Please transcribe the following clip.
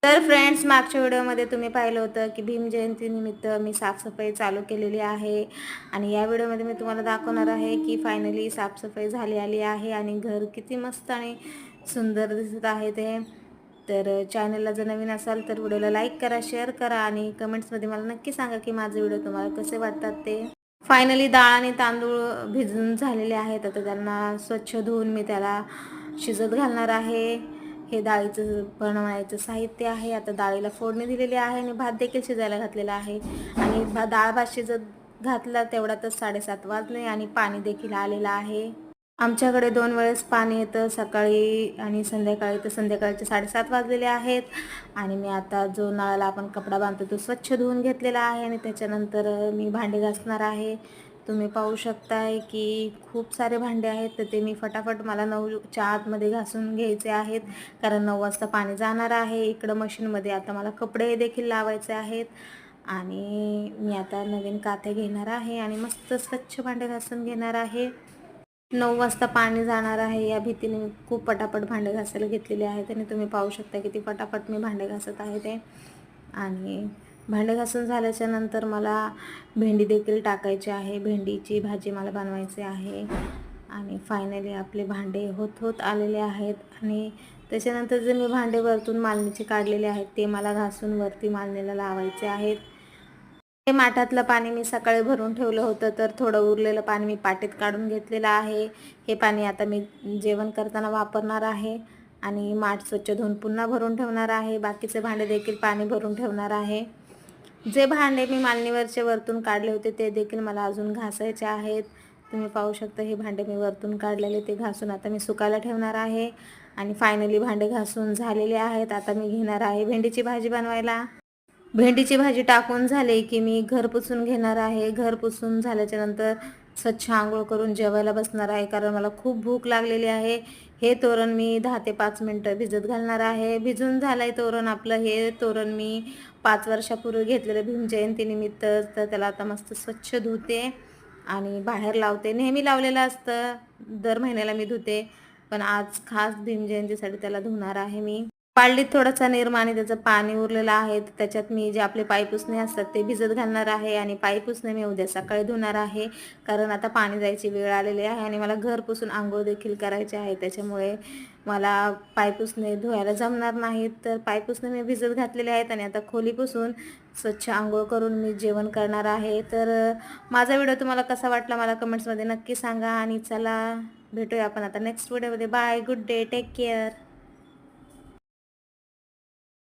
तर फ्रेंड्स, मागच्या व्हिडिओमध्ये तुम्ही पाहिलं होतं की भीम जयंतीनिमित्त मी साफसफाई चालू केलेली आहे आणि या व्हिडिओमध्ये मी तुम्हाला दाखवणार आहे की फायनली साफसफाई आली आहे आणि घर किती मस्त आणि सुंदर दिसत आहे ते. तर चॅनलला जर नवीन असाल तर व्हिडिओला लाईक करा, शेअर करा आणि कमेंट्समध्ये मला नक्की सांगा की माझे व्हिडिओ तुम्हाला कसे वाटतात ते. फायनली डाळ आणि तांदूळ भिजून झालेले आहेत. आता त्यांना स्वच्छ धुवून मी त्याला शिजत घालणार आहे. हे डाळीचं बनवायचं साहित्य आहे. आता डाळीला फोडणी दिलेली आहे आणि भात देखील शिजायला घातलेला आहे आणि डाळ भात शिजत घातला तेवढ्यातच 7:30 वाजले आणि पाणी देखील आलेलं आहे. आमच्याकडे 2 वेळेस पाणी येतं, सकाळी आणि संध्याकाळी. तर संध्याकाळचे 7:30 वाजलेले आहेत आणि मी आता जो नळाला आपण कपडा बांधतो तो स्वच्छ धुवून घेतलेला आहे आणि त्याच्यानंतर मी भांडे घासणार आहे. तुम्ही पाहू शकताय की खूप सारे भांडे आहेत, तर ते मी फटाफट मला 9च्या आतमध्ये घासून घ्यायचे आहेत कारण 9 वाजता पाणी जाणार आहे. इकडं मशीनमध्ये आता मला कपडे देखील लावायचे आहेत आणि मी आता नवीन काथे घेणार आहे आणि मस्त स्वच्छ भांडे घासून घेणार आहे. 9 वाजता पाणी जाणार आहे या भीतीने मी खूप पटापट भांडे घासायला घेतलेले आहेत आणि तुम्ही पाहू शकता किती पटापट मी भांडे घासत आहे ते. आणि भांडे घासून झाल्याच्या नंतर मला भेंडी देखील टाकायची आहे. भेंडीची भाजी मला बनवायची आहे आणि फायनली आपले भांडे होत आलेले आहेत आणि त्याच्यानंतर जे मी भांडे वरतून मालणीचे काढलेले आहेत ते मला घासून वरती मालणीला लावायचे आहेत. हे माठातलं पाणी मी सकाळी भरून ठेवलं होतं, तर थोडं उरलेलं पाणी मी पाटीत काढून घेतलेलं आहे. हे पाणी आता मी जेवण करताना वापरणार आहे आणि माठ स्वच्छ धुवून पुन्हा भरून ठेवणार आहे. बाकीचे भांडे देखील पाणी भरून ठेवणार आहे. जे भांडे मी मालणीवरचे वरतून काढले होते ते देखील मला अजून घासायचे आहेत. तुम्ही पाहू शकता हे भांडे मी वरतून काढलेले ते घासून आता मी सुकायला ठेवणार आहे आणि फायनली भांडे घासून झालेले आहेत. आता मी घेणार आहे भेंडीची भाजी बनवायला. भेंडीची भाजी टाकून झाली की मी घर पुसून घेणार आहे. घर पुसून झाल्याच्या नंतर स्वच्छ आंघोळ करून जेवायला बसणार आहे कारण मला खूप भूक लागलेली आहे. हे तोरण मी 10 ते 5 मिनटं भिजत घालणार आहे. भिजून झालं आहे तोरण आपलं. हे तोरण मी 5 वर्षापूर्वी घेतलेलं भीम जयंतीनिमित्त. तर त्याला आता मस्त स्वच्छ धुते आणि बाहेर लावते. नेहमी लावलेलं असतं, दर महिन्याला मी धुते, पण आज खास भीम जयंतीसाठी त्याला धुणार आहे मी. पाळलीत थोडासा निरमा आणि त्याचं पाणी उरलेलं आहे, तर त्याच्यात मी जे आपले पाय पुसणे असतात ते भिजत घालणार आहे आणि पाय पुसणे मी उद्या सकाळी धुणार आहे कारण आता पाणी जायची वेळ आलेली आहे आणि मला घर पुसून आंघोळ देखील करायचे आहे. त्याच्यामुळे मला पाय पुसणे धुवायला जमणार नाहीत, तर पाय पुसणे मी भिजत घातलेले आहेत आणि आता खोली पुसून स्वच्छ आंघोळ करून मी जेवण करणार आहे. तर माझा व्हिडिओ तुम्हाला कसा वाटला मला कमेंट्समध्ये नक्की सांगा आणि चला भेटूया आपण आता नेक्स्ट व्हिडिओमध्ये. Bye, good day, take care.